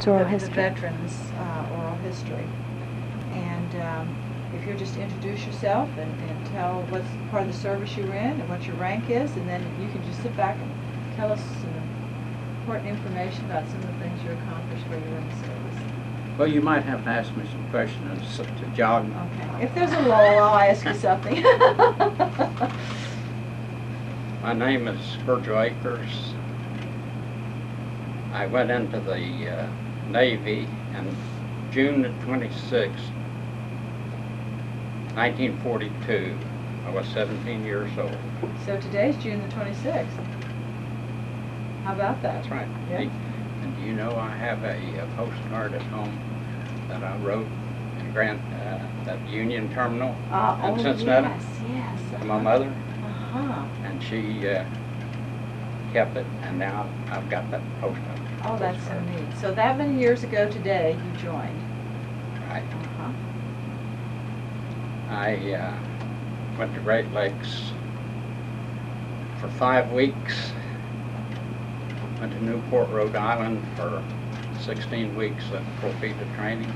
veterans oral the history. veterans oral history. And if you'll just introduce yourself and tell what's part of the service you were in and what your rank is, and then you can just sit back and tell us some important information about some of the things you accomplished while you were in the service. Well, you might have to ask me some questions to jog. Okay. If there's a lull, I'll ask you something. My name is Virgil Akers. I went into the Navy in June the 26th, 1942. I was 17 years old. So today's June the 26th. How about that? That's right. Yeah. And do you know I have a postcard at home that I wrote in that Union Terminal in Cincinnati? Yes. To my mother, Uh-huh. and she kept it, and now I've got that postcard. Oh, that's so neat. So that many years ago today, you joined. Right. Uh-huh. I went to Great Lakes for 5 weeks. Went to Newport, Rhode Island for 16 weeks of torpedo training.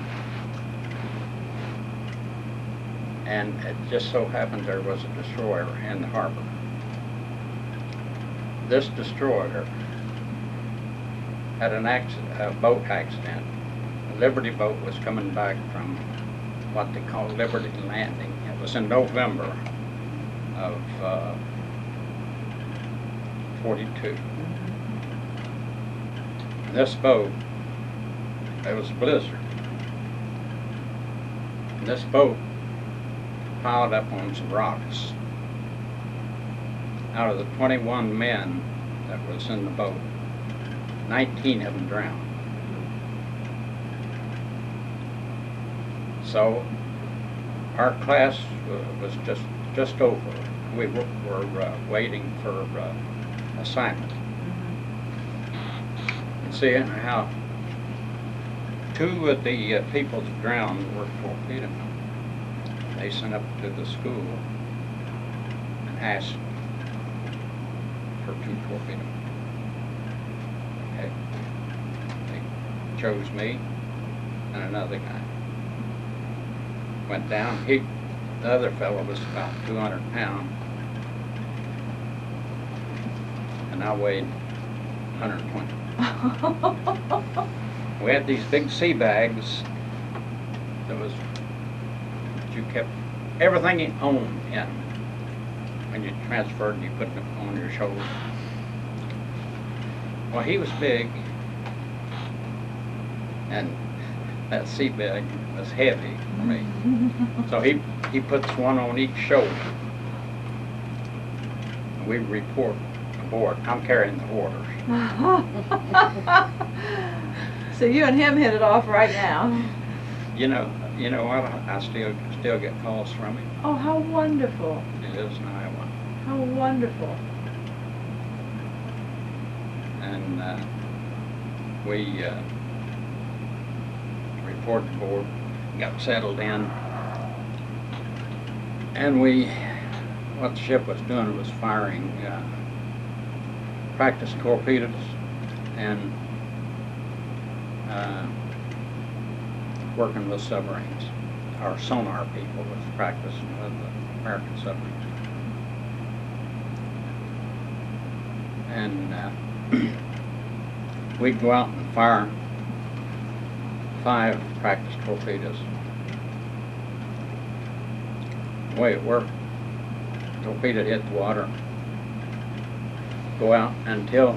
And it just so happened there was a destroyer in the harbor. This destroyer had a boat accident. A Liberty boat was coming back from what they call Liberty Landing. It was in November of 42. This boat, it was a blizzard. This boat piled up on some rocks. Out of the 21 men that was in the boat, 19 of them drowned. So our class was just over. We were waiting for assignment. And seeing how 2 of the people that drowned were torpedo men. They sent up to the school and asked for 2 torpedo men. Okay. They chose me and another guy. Went down. The other fellow was about 200 pounds, and I weighed 120. We had these big sea bags that you kept everything you owned in. When you transferred, you put it on your shoulder. Well, he was big, and that sea bag was heavy for me. So he puts one on each shoulder. We report aboard. I'm carrying the orders. So you and him hit it off right now. You know what? I still get calls from him. Oh, how wonderful. He lives in Iowa. How wonderful. And we reported aboard, got settled in, and what the ship was doing was firing practice torpedoes and working with submarines. Our sonar people was practicing with the American submarines. And we'd go out and fire 5 practice torpedoes. The way it worked, torpedo hit the water, go out until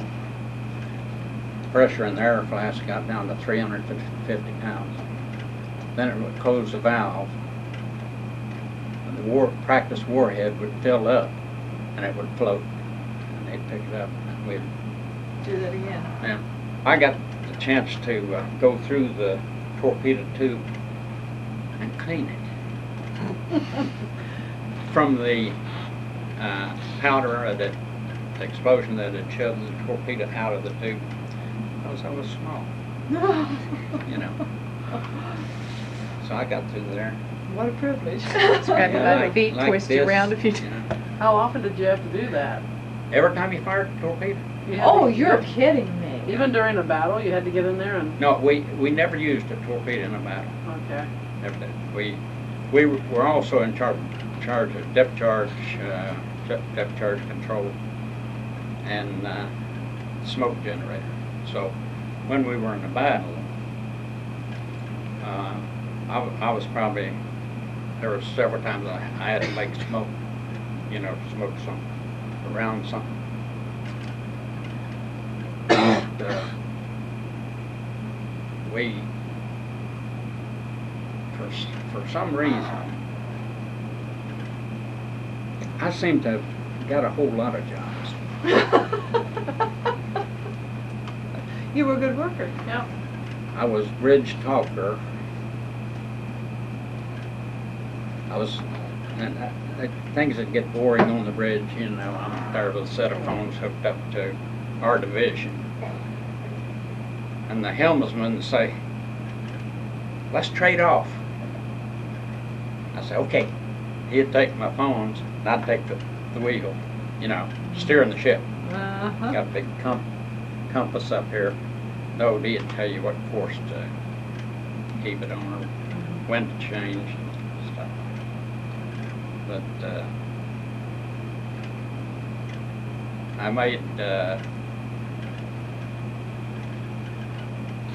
pressure in the air flask got down to 350 pounds. Then it would close the valve, and the practice warhead would fill up, and it would float, and they'd pick it up, and we'd Do that again. yeah. I got the chance to go through the torpedo tube and clean it from the powder of the explosion that had shoved the torpedo out of the tube. Because I was small, you know. So I got through there. What a privilege. Grab you by the feet, like twist you this, around a few you know. How often did you have to do that? Every time you fired a torpedo. You had Oh, to- you're kidding me. Even during a battle, you had to get in there and, No, we never used a torpedo in a battle. okay. Never did. We were also in charge of depth charge control and smoke generator. So when we were in a battle, I was probably, there were several times I had to make smoke, smoke something, around something. And, we, for some reason, I seem to have got a whole lot of jobs. You were a good worker. Yeah. I was bridge talker. Things that get boring on the bridge, I'm there with a set of phones hooked up to our division. And the helmsman would say, let's trade off. I said, okay. He'd take my phones, and I'd take the wheel, steering the ship. Uh-huh. Got a big compass up here. The OD would tell you what course to keep it on or when to change and stuff. But I made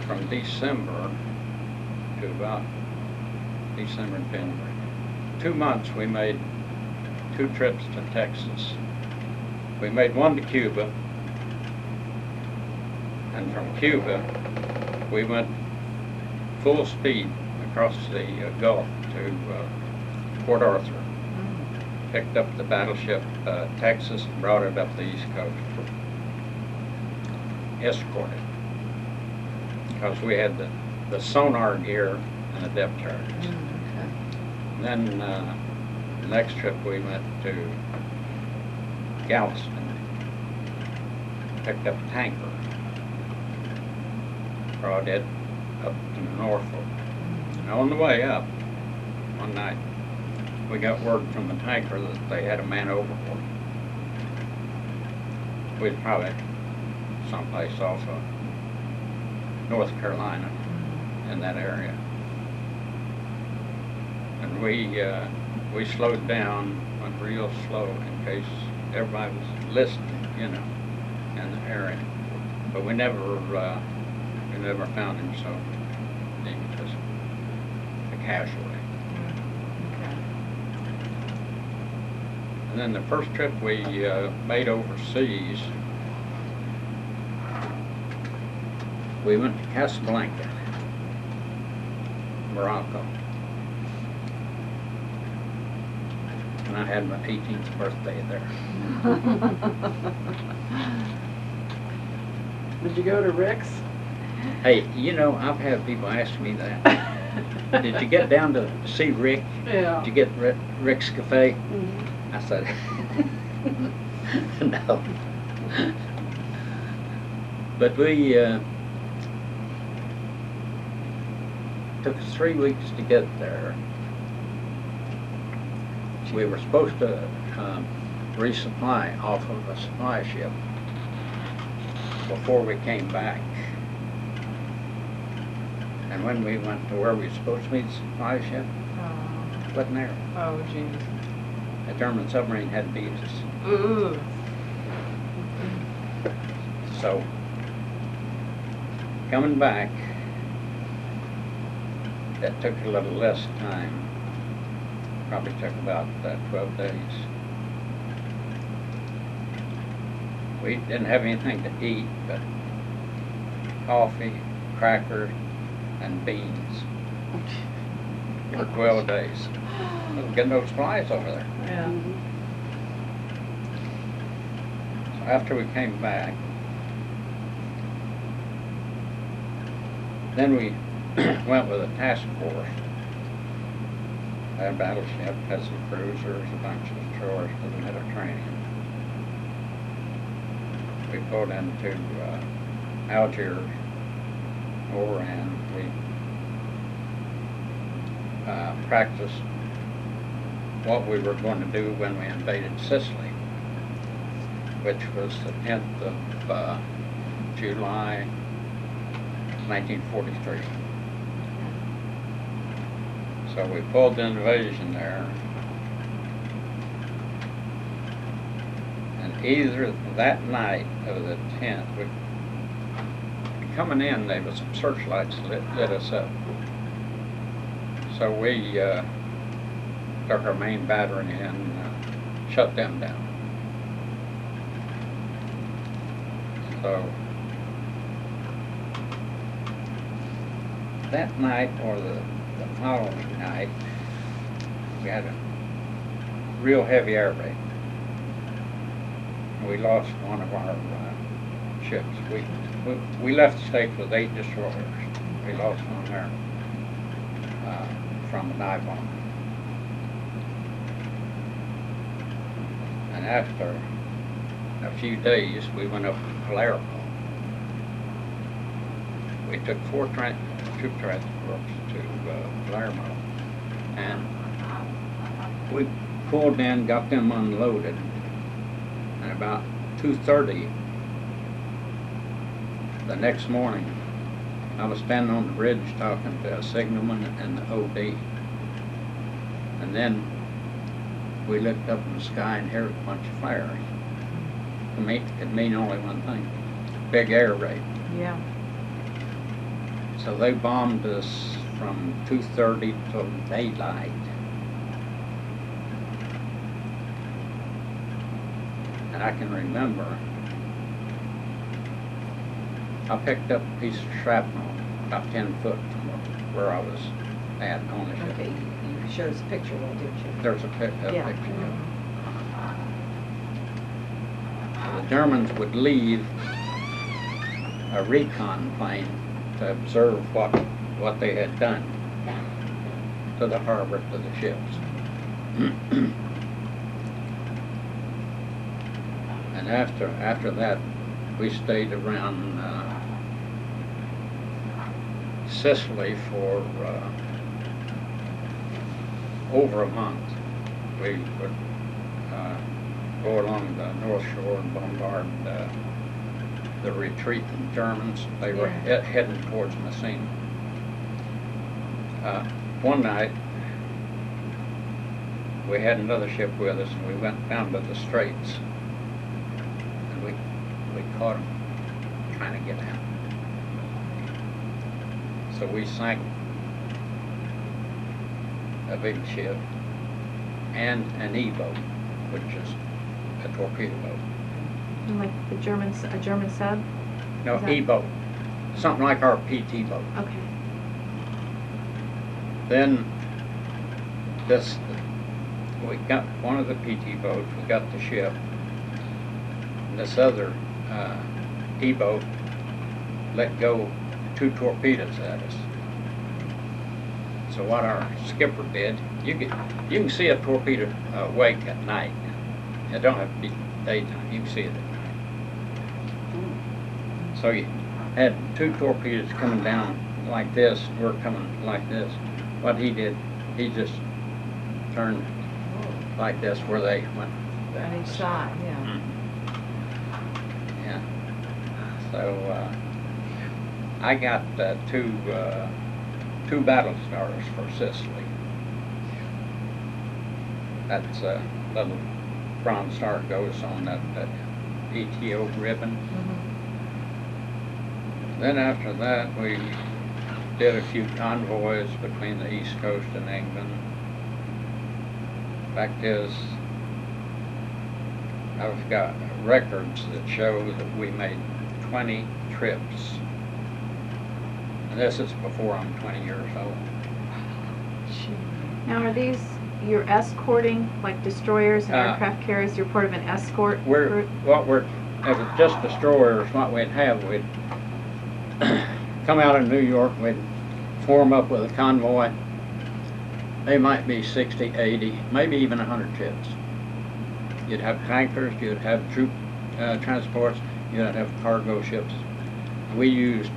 from December to about December and January. 2 months we made 2 trips to Texas. We made one to Cuba, and from Cuba we went full speed across the Gulf to Port Arthur. Picked up the battleship Texas and brought it up the East Coast. Escorted. Because we had the sonar gear and the depth charges. And then the next trip we went to Galveston. Picked up a tanker. Brought it up to Norfolk. And on the way up, one night, we got word from the tanker that they had a man overboard. We was probably someplace off of North Carolina, in that area. And we slowed down, went real slow in case everybody was listening, in the area. But we never found him, so he was just a casualty. And then the first trip we made overseas, we went to Casablanca, Morocco. And I had my 18th birthday there. Did you go to Rick's? Hey, I've had people ask me that. Did you get down to see Rick? Yeah. Did you get Rick's Cafe? Mhm. I said, no. But we took us 3 weeks to get there. We were supposed to resupply off of a supply ship before we came back. And when we went to where we were supposed to meet the supply ship, it wasn't there. Oh, jeez. A German submarine had beat us. Ooh. So, coming back, that took a little less time. Probably took about 12 days. We didn't have anything to eat but coffee, crackers, and beans for 12 days. We didn't get no supplies over there. Yeah. Mhm. So after we came back, then we went with a task force. Had a battleship, had some cruisers, a bunch of destroyers to the Mediterranean. We pulled into Algiers, Oran. We practiced what we were going to do when we invaded Sicily. which was the 10th of July, 1943. So we pulled the invasion there. And either that night of the 10th, coming in, there was some searchlights lit us up. So we took our main battery and shut them down. So that night or the following night, we had a real heavy air raid. We lost one of our ships. We left the States with 8 destroyers. We lost one there from a dive bomb. And after a few days, we went up to Palermo. We took 4 troop transports to Palermo, and we pulled in, got them unloaded, and about 2:30 the next morning, I was standing on the bridge talking to a signalman and the OD, and then we looked up in the sky and heard a bunch of flares. To me, it mean only one thing: big air raid. Yeah. So they bombed us from 2:30 till daylight. And I can remember, I picked up a piece of shrapnel about 10 foot from where I was at on the ship. Okay, you showed us a picture, well, didn't you? There's a picture. Yeah. The Germans would leave a recon plane to observe what they had done to the harbor, to the ships. And after that, we stayed around Sicily for over a month. We would go along the North Shore and bombard the retreating Germans. They were heading towards Messina. One night, we had another ship with us, and we went down to the Straits, and we caught them trying to get out. So we sank a big ship and an E-boat, which is a torpedo boat. Like a German sub? No, Is that- E-boat. Something like our PT boat. Okay. Then we got one of the PT boats, we got the ship. And this other E-boat let go 2 torpedoes at us. So what our skipper did, you can see a torpedo wake at night. It don't have to be daytime, you can see it at night. So you had 2 torpedoes coming down like this, we're coming like this. What he did, he just turned like this where they went. On each side, yeah. Yeah. So I got 2 battle stars for Sicily. That's a little bronze star goes on that PTO ribbon. Then after that, we did a few convoys between the East Coast and England. Fact is, I've got records that show that we made 20 trips. And this is before I'm 20 years old. Now, are these, you're escorting, like destroyers and aircraft carriers, you're part of an escort group? If it's just destroyers, what we'd have, we'd come out of New York, we'd form up with a convoy. They might be 60, 80, maybe even 100 ships. You'd have tankers, you'd have troop transports, you'd have cargo ships. We used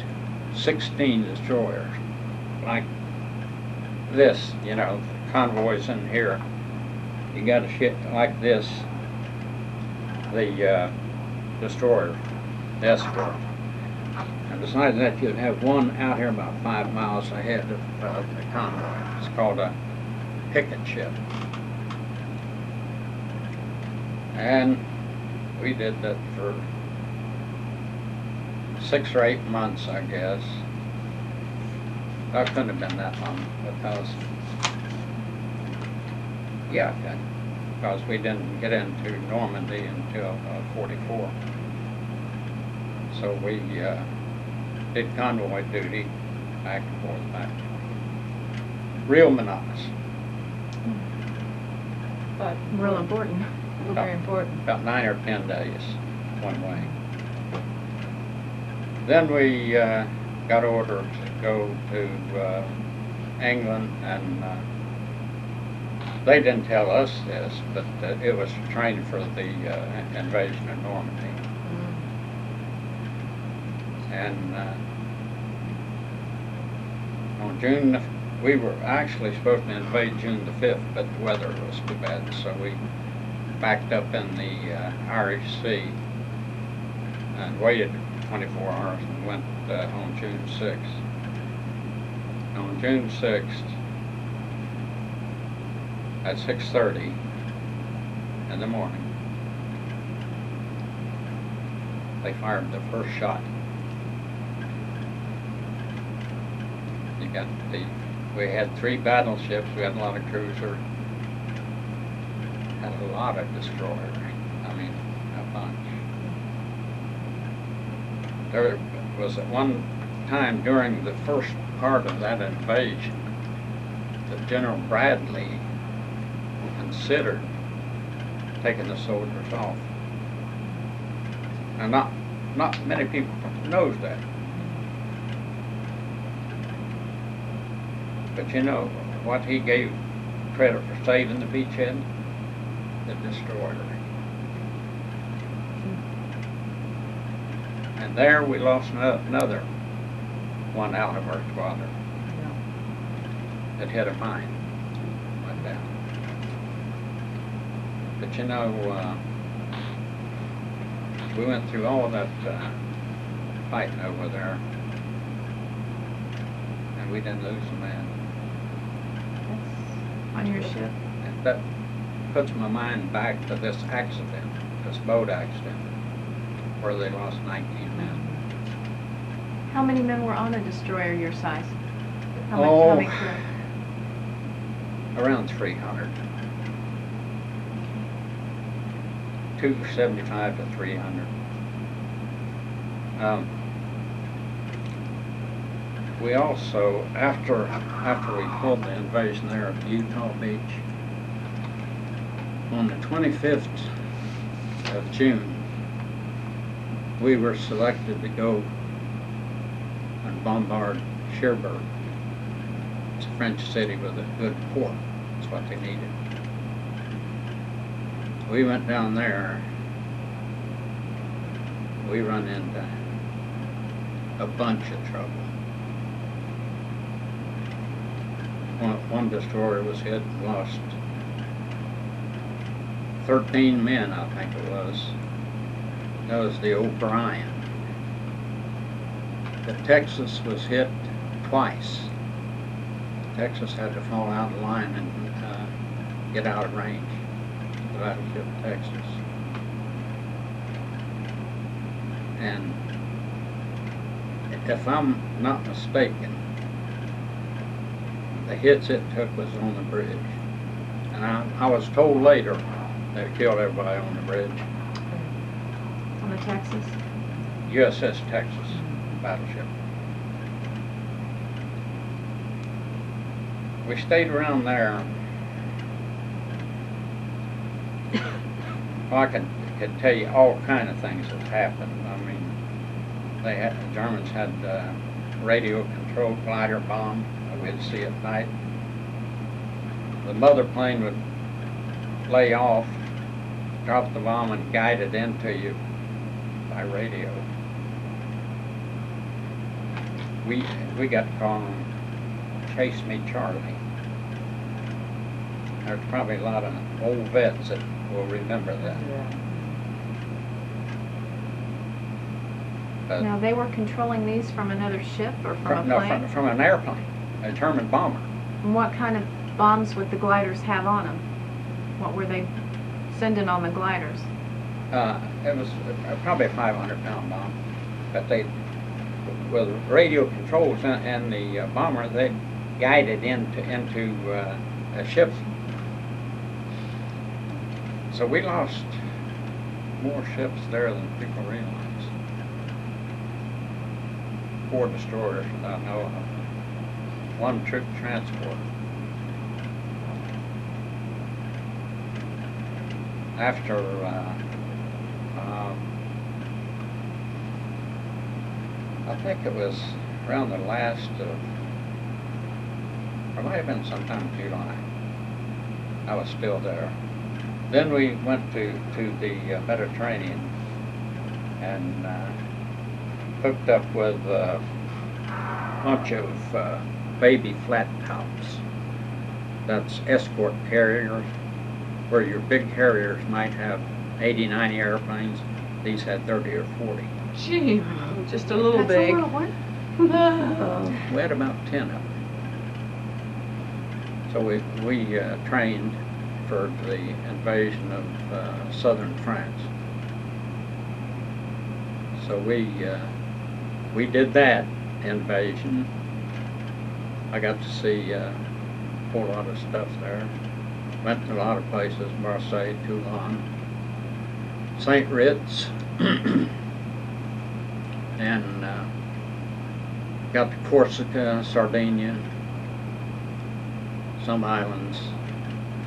16 destroyers, like this, you know, convoys in here. You got a ship like this. The destroyer, escort. And besides that, you'd have one out here about 5 miles ahead of the convoy. It's called a picket ship. And we did that for 6 or 8 months, I guess. That couldn't have been that long because, yeah, because we didn't get into Normandy until 44. So we did convoy duty back and forth, back. Real monotonous. But Real important. very important. About 9 or 10 days one way. Then we got ordered to go to England, and they didn't tell us this, but it was training for the invasion of Normandy. And on June, we were actually supposed to invade June the 5th, but the weather was too bad, so we backed up in the Irish Sea and waited 24 hours and went on June 6th. On June 6th, at 6:30 in the morning, they fired the first shot. We had 3 battleships, we had a lot of cruiser, had a lot of destroyers, I mean, a bunch. There was at one time during the first part of that invasion that General Bradley considered taking the soldiers off. Now, not many people knows that. But you know what he gave credit for saving the beachhead? The destroyer. And there we lost another one out of our squadron. It hit a mine, went down. But you know, we went through all of that fighting over there, and we didn't lose a man. On your ship? And that puts my mind back to this accident, this boat accident, where they lost 19 men. How many men were on a destroyer your size? How Oh, many crew? around 300. 275 to 300. We also, after we pulled the invasion there of Utah Beach, on the 25th of June, we were selected to go and bombard Cherbourg. It's a French city with a good port. That's what they needed. We went down there. We run into a bunch of trouble. One destroyer was hit and lost 13 men, I think it was. That was the O'Brien. The Texas was hit twice. Texas had to fall out of line and get out of range. The battleship Texas. And if I'm not mistaken, the hits it took was on the bridge. And I was told later they killed everybody on the bridge. On the Texas? USS Texas battleship. We stayed around there. Well, I could tell you all kind of things that happened. I mean, the Germans had radio-controlled glider bomb that we'd see at night. The mother plane would lay off, drop the bomb, and guide it into you by radio. We got to call them Chase Me Charlie. There's probably a lot of old vets that will remember that. Yeah. But Now, they were controlling these from another ship or from a plane? from an airplane, a German bomber. And what kind of bombs would the gliders have on them? What were they sending on the gliders? It was probably a 500-pound bomb, but they, with radio controls and the bomber, they guided into a ship. So we lost more ships there than people realize. 4 destroyers that I know of. 1 troop transport. After I think it was around the last of, or it might have been sometime in July, I was still there. Then we went to the Mediterranean and hooked up with a bunch of baby flat tops. That's escort carriers, where your big carriers might have 80, 90 airplanes. These had 30 or 40. Gee, just a little That's big. a little one. We had about 10 of them. So we trained for the invasion of southern France. So we did that invasion. I got to see a whole lot of stuff there. Went to a lot of places, Marseille, Toulon, St. Ritz, and got to Corsica, Sardinia, some islands,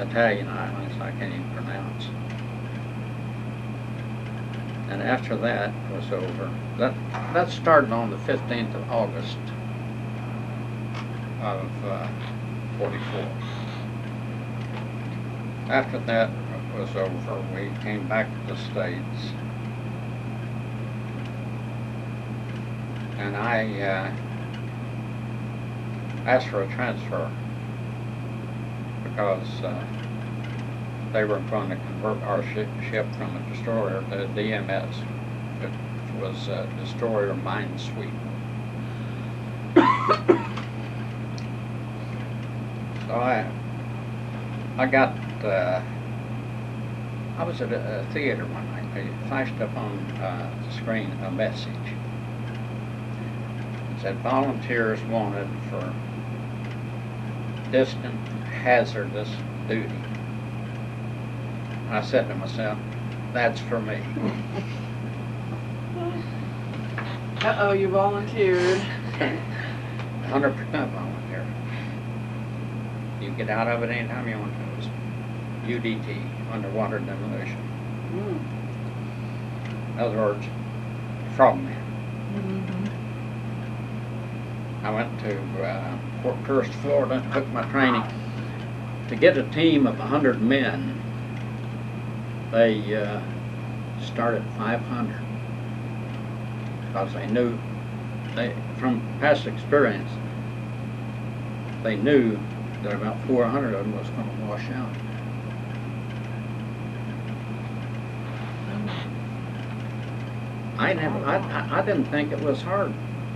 Italian islands I can't even pronounce. And after that was over, that started on the 15th of August of 44. After that was over, we came back to the States, and I asked for a transfer because they were going to convert our ship from a destroyer to a DMS. It was a destroyer minesweeper. So I got, I was at a theater one night. They flashed up on the screen a message. It said, volunteers wanted for distant, hazardous duty. I said to myself, that's for me. Uh-oh, you volunteered. 100% volunteer. You get out of it anytime you want to. It was UDT, underwater demolition. In other words, frogman. I went to Fort Pierce, Florida, and took my training. To get a team of 100 men, they started 500 because they knew, from past experience, they knew that about 400 of them was going to wash out. I didn't think it was hard.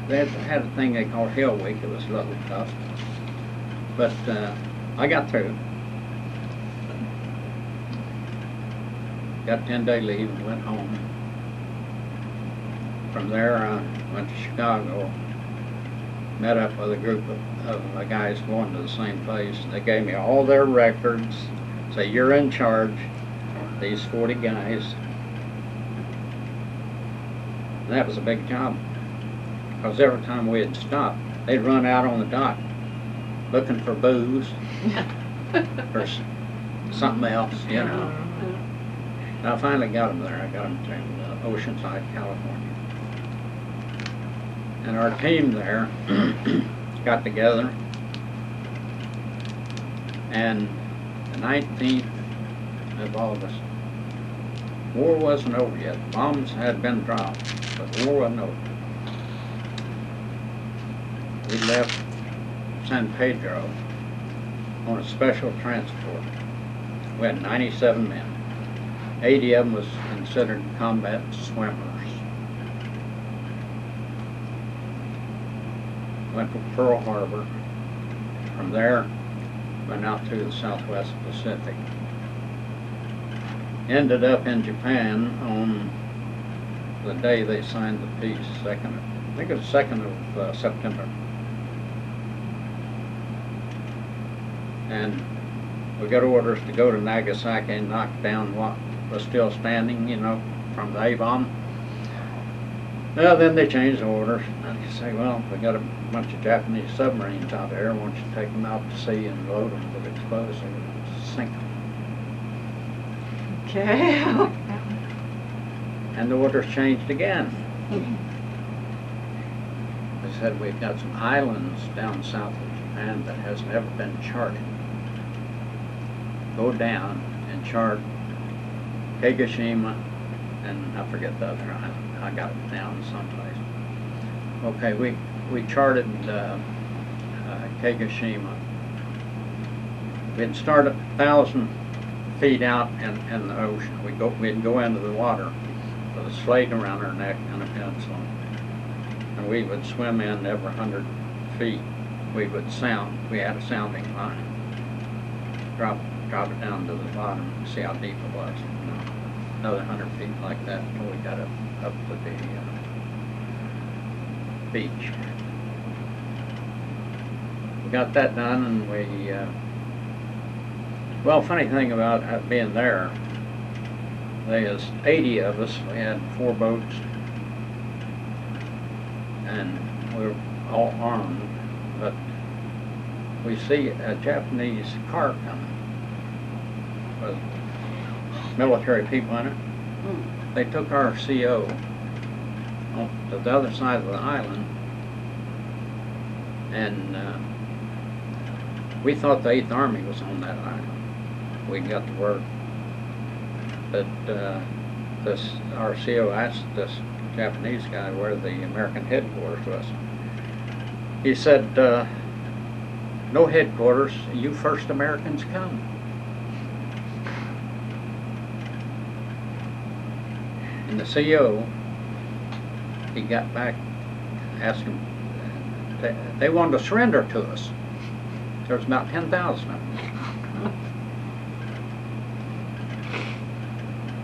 They had a thing they called Hell Week. It was a little tough, but I got through. Got 10-day leave and went home. From there, I went to Chicago, met up with a group of guys going to the same place. They gave me all their records, say, you're in charge, these 40 guys. And that was a big job, because every time we had stopped, they'd run out on the dock looking for booze or something else, you know. And I finally got them there. I got them to Oceanside, California. And our team there got together, and the 19th of August, war wasn't over yet. Bombs had been dropped, but war wasn't over. We left San Pedro on a special transport. We had 97 men. 80 of them was considered combat swimmers. went to Pearl Harbor. From there, went out through the Southwest Pacific. Ended up in Japan on the day they signed the peace, I think it was 2nd of September. And we got orders to go to Nagasaki and knock down what was still standing, you know, from the A-bomb. Well, then they changed the orders, and you say, well, we got a bunch of Japanese submarines out there, why don't you take them out to sea and load them with explosives and sink them? Okay. And the orders changed again. They said, we've got some islands down south of Japan that has never been charted. Go down and chart Kagoshima, and I forget the other island. I got it down someplace. Okay, we charted Kagoshima. We'd start 1,000 feet out in the ocean. We'd go into the water with a slate around our neck and a pencil, and we would swim in every 100 feet. We would sound. We had a sounding line. Drop it down to the bottom and see how deep it was. Another 100 feet like that until we got up to the beach. We got that done, and we, well, funny thing about being there, there was 80 of us. We had 4 boats, and we were all armed, but we see a Japanese car coming with military people in it. They took our CO to the other side of the island, and we thought the 8th Army was on that island. We got the word that our CO asked this Japanese guy where the American headquarters was. He said, no headquarters, you first Americans come. And the CO, he got back, asked him, they wanted to surrender to us. There was about 10,000 of them.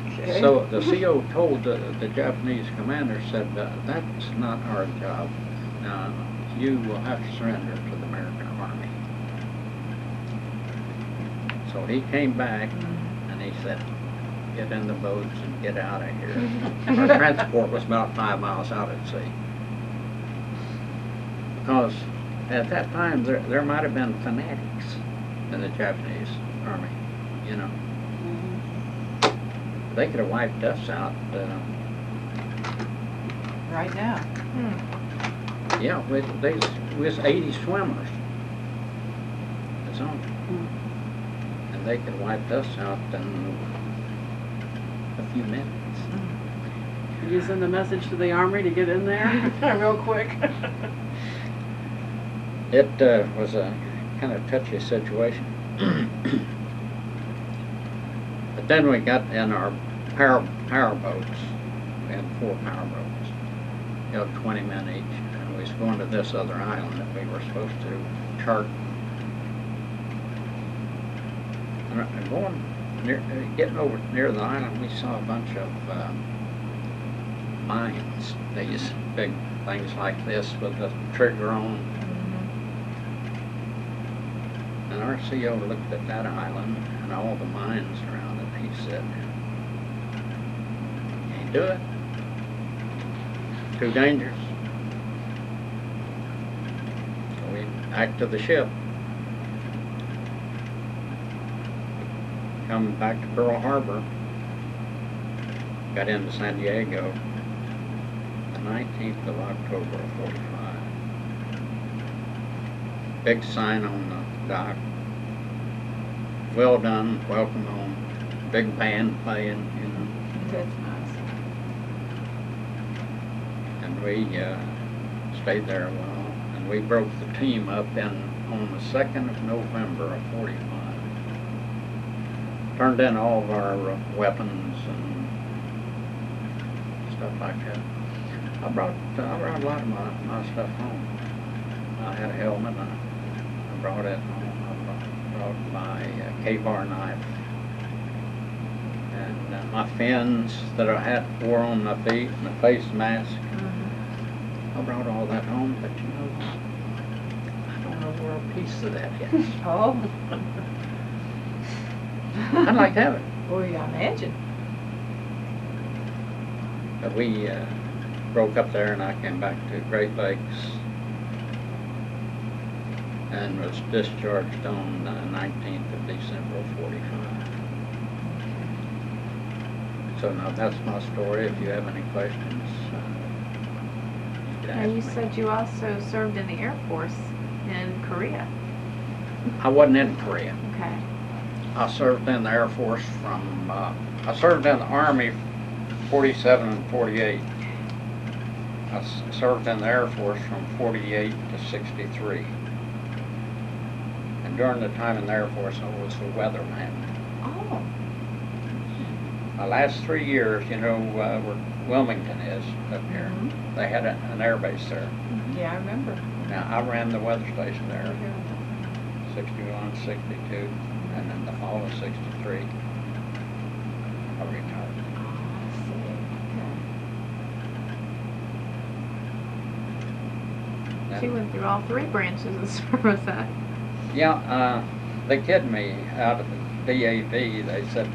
Okay. So the CO told the Japanese commander, said, that's not our job. You will have to surrender to the American Army. So he came back and he said, get in the boats and get out of here. Our transport was about 5 miles out at sea. Because at that time there might have been fanatics in the Japanese Army, you know. They could have wiped us out. Right now. Yeah, we was 80 swimmers. That's all. And they could have wiped us out in a few minutes. Did you send a message to the Army to get in there real quick? It was a kind of touchy situation. But then we got in our power boats. We had 4 power boats. You know, 20 men each. And we was going to this other island that we were supposed to chart. And getting over near the island, we saw a bunch of mines. These big things like this with the trigger on. And our CO looked at that island and all the mines around it. He said, can't do it. Too dangerous. So we back to the ship. Come back to Pearl Harbor. Got into San Diego the 19th of October of 45. Big sign on the dock. Well done, welcome home. Big band playing, you know. That's nice. And we stayed there a while. And we broke the team up on the 2nd of November of 45. Turned in all of our weapons and stuff like that. I brought a lot of my stuff home. had a helmet. I brought it home. I brought my K-bar knife. And my fins that I had wore on my feet and a face mask. I brought all that home, but you know, I don't know where a piece of that is. Oh. I'd like to have it. Oh, yeah, I imagine. But we broke up there and I came back to Great Lakes and was discharged on the 19th of December of 45. So now that's my story. If you have any questions, you can ask And you me. said you also served in the Air Force in Korea. I wasn't in Korea. Okay. I served in the Air Force from, I served in the Army 47 and 48. I served in the Air Force from 48 to 63. And during the time in the Air Force, I was a weatherman. Oh. My last 3 years, you know, where Wilmington is up here, they had an air base there. Yeah, I remember. Now, I ran the weather station there, 61, 62, and in the fall of 63, I retired. She went through all three branches of service, huh? Yeah, they kidded me out of the DAV. They said,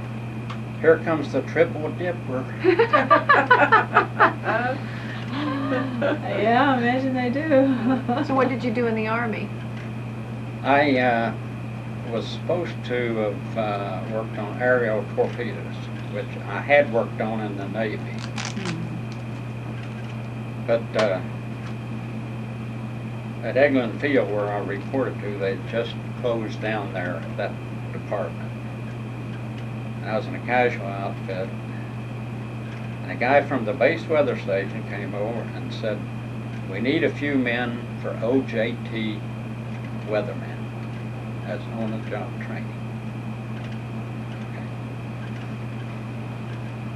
"Here comes the triple dipper." Yeah, I imagine they do. So what did you do in the Army? I was supposed to have worked on aerial torpedoes, which I had worked on in the Navy. But at Eglin Field, where I reported to, they just closed down there, that department. And I was in a casual outfit. And a guy from the base weather station came over and said, "We need a few men for OJT weathermen as on-the-job training." Okay.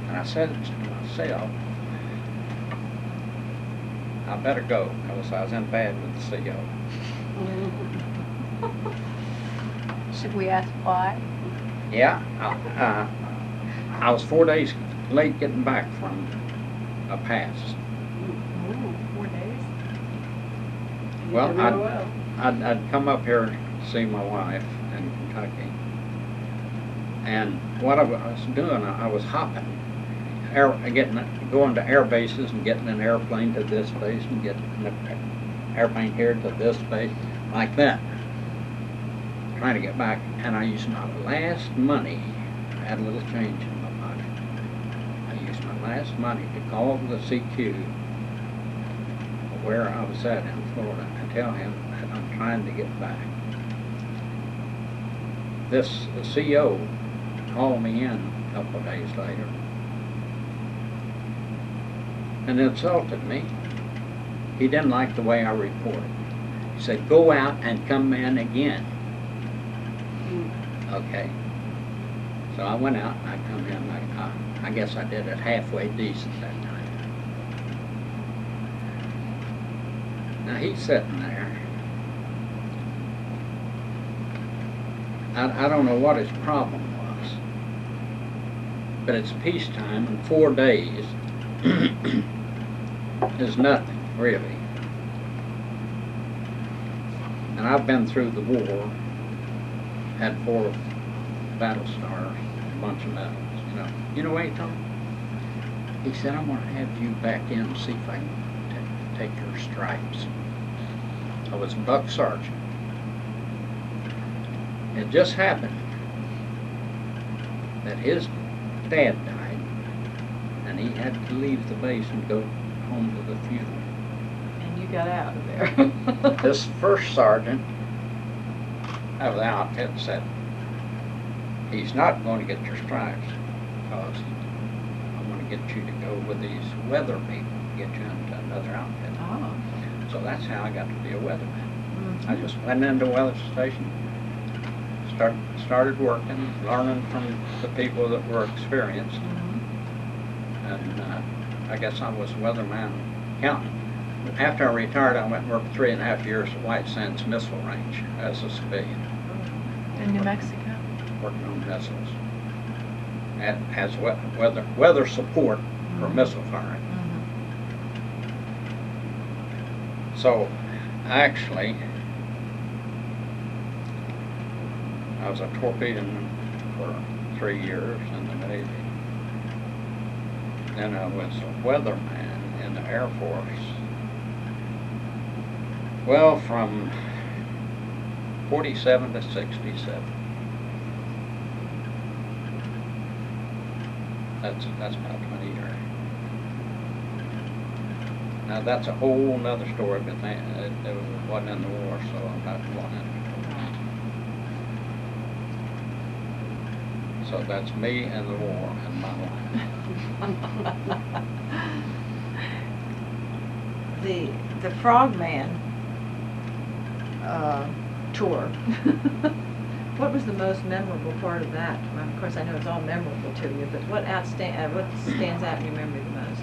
And I said to myself, I better go, because I was in bed with the CO. Should we ask why? Yeah, I was 4 days late getting back from a pass. Ooh, 4 days? Well, You did real well. I'd come up here to see my wife in Kentucky. And what I was doing, I was hopping, going to air bases and getting an airplane to this base and getting an airplane here to this base, like that. Trying to get back, and I used my last money. I had a little change in my pocket. I used my last money to call the CQ where I was at in Florida and tell him that I'm trying to get back. The CO called me in a couple of days later and insulted me. He didn't like the way I reported. He said, "Go out and come in again." Okay. So I went out and I come in. I guess I did it halfway decent that time. Now he's sitting there. I don't know what his problem was, but it's peacetime and 4 days is nothing, really. And I've been through the war, had 4 battle stars, a bunch of medals, you know. You know what he told me? He said, "I'm going to have you back in and see if I can take your stripes." I was a buck sergeant. It just happened that his dad died, and he had to leave the base and go home to the funeral. And you got out of there. This first sergeant of the outfit said, "He's not going to get your stripes, because I'm going to get you to go with these weather people, get you into another outfit." Oh. So that's how I got to be a weatherman. I just went into a weather station, started working, learning from the people that were experienced, and I guess I was a weatherman accountant. after I retired, I went and worked 3.5 years at White Sands Missile Range as a civilian, In New Mexico? working on missiles. As weather support for missile firing. So, actually, I was a torpedoman for 3 years in the Navy. Then I was a weatherman in the Air Force. Well, from 47 to 67. That's about 20 years. Now that's a whole nother story, but it wasn't in the war, so I'm not going into it. So that's me and the war and my life. The Frogman tour. What was the most memorable part of that? Well, of course, I know it's all memorable to you, but what stands out in your memory the most?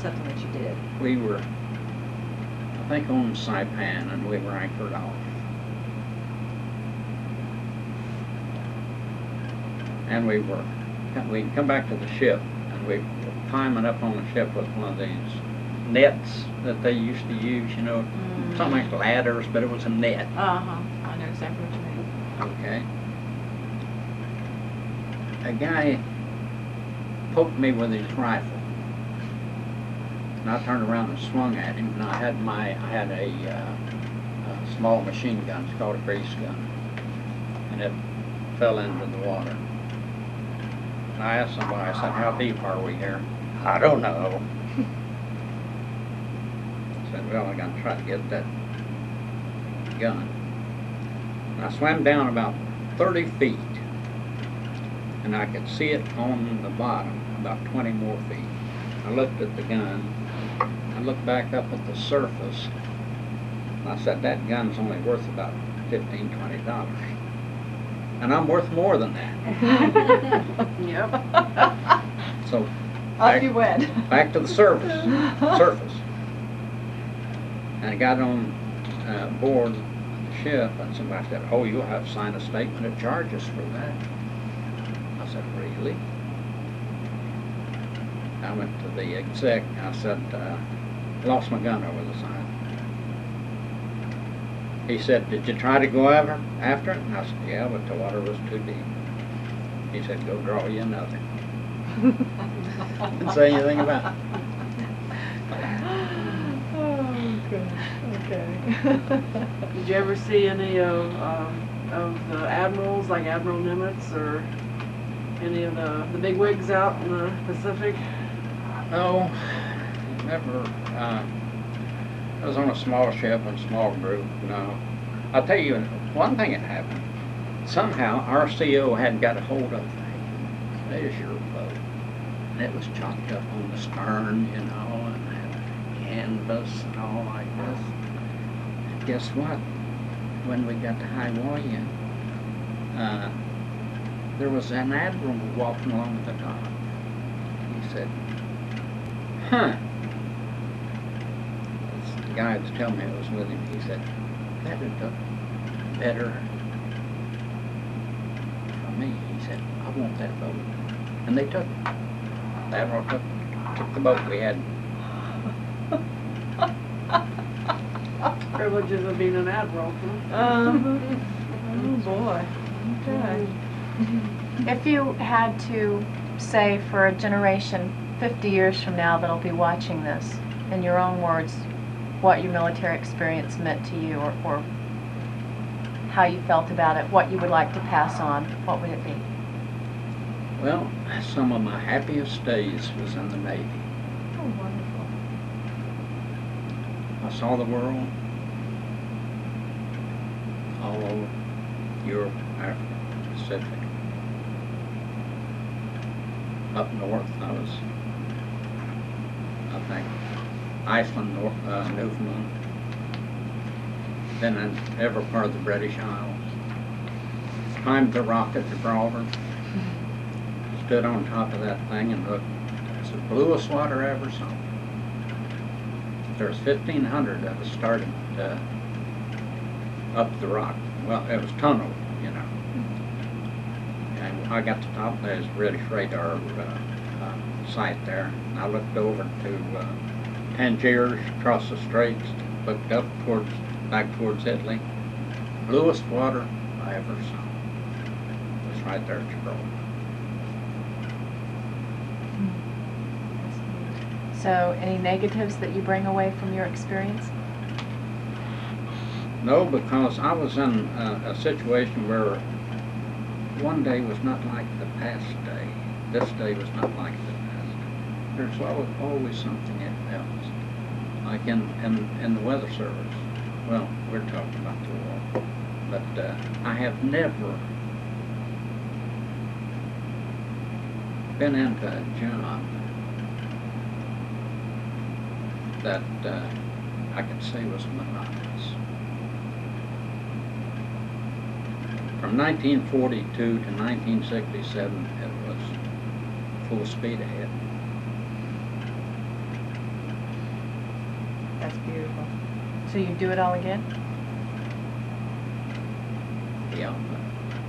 Something that you did. We were, I think, on Saipan, and we were anchored off. And we'd come back to the ship, and we were climbing up on the ship with one of these nets that they used to use, you know, something like ladders, but it was a net. Uh-huh. I know exactly what you mean. Okay. A guy poked me with his rifle. And I turned around and swung at him, and I had a small machine gun. It's called a grease gun, and it fell into the water. And I asked somebody, I said, "How deep are we here?" "I don't know." I said, "Well, I'm gonna try to get that gun." And I swam down about 30 feet, and I could see it on the bottom, about 20 more feet. I looked at the gun. I looked back up at the surface, and I said, that gun's only worth about $15, $20. And I'm worth more than that. Yep. So Up you went. back to the surface. And I got on board the ship, and somebody said, "Oh, you'll have to sign a statement of charges for that." I said, "Really?" I went to the exec, I said, "Lost my gun over the sign." He said, "Did you try to go after it?" And I said, "Yeah, but the water was too deep." He said, "Go draw you another." Didn't say anything about it. Oh, good. Okay. Did you ever see any of the admirals, like Admiral Nimitz, or any of the big wigs out in the Pacific? No, never. I was on a small ship and small group. No, I'll tell you one thing that happened. Somehow our CO hadn't got a hold of there's your boat, and it was chopped up on the stern, you know, and had canvas and all like this. And guess what? When we got to high water, there was an admiral walking along the dock. He said, "Huh." The guy was telling me I was with him. He said, "That'd look better for me." He said, "I want that boat." And they took it. The admiral took the boat we had. Privileges of being an admiral, huh? Oh, boy. Okay. If you had to say for a generation 50 years from now that'll be watching this, in your own words, what your military experience meant to you, or how you felt about it, what you would like to pass on, what would it be? Well, some of my happiest days was in the Navy. Oh, wonderful. I saw the world all over Europe, Africa, Pacific. Up north, I was, I think, Iceland, Newfoundland, then in every part of the British Isles. Climbed the rock at Gibraltar, stood on top of that thing and looked. It's the bluest water I ever saw. There's 1,500 that was started up the rock. Well, it was tunnel, you know. And I got to the top, there's British radar site there. And I looked over to Tangiers, across the straits, looked up back towards Italy. Bluest water I ever saw. It was right there at Gibraltar. So, any negatives that you bring away from your experience? No, because I was in a situation where one day was not like the past day. This day was not like the past. There's always something else. Like in the weather service. Well, we're talking about the war. But I have never been into a job that I could say was monotonous. From 1942 to 1967, it was full speed ahead. That's beautiful. So you do it all again? Yeah,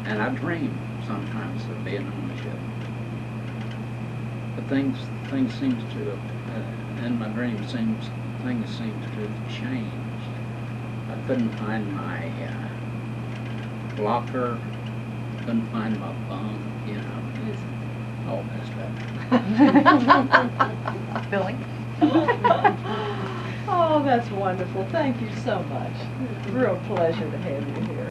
and I dream sometimes of being on the ship. But things seems to have, in my dreams, things seem to have changed. I couldn't find my locker, couldn't find my bunk, you know, it's all messed up. Billy? Oh, that's wonderful. Thank you so much. Real pleasure to have you here.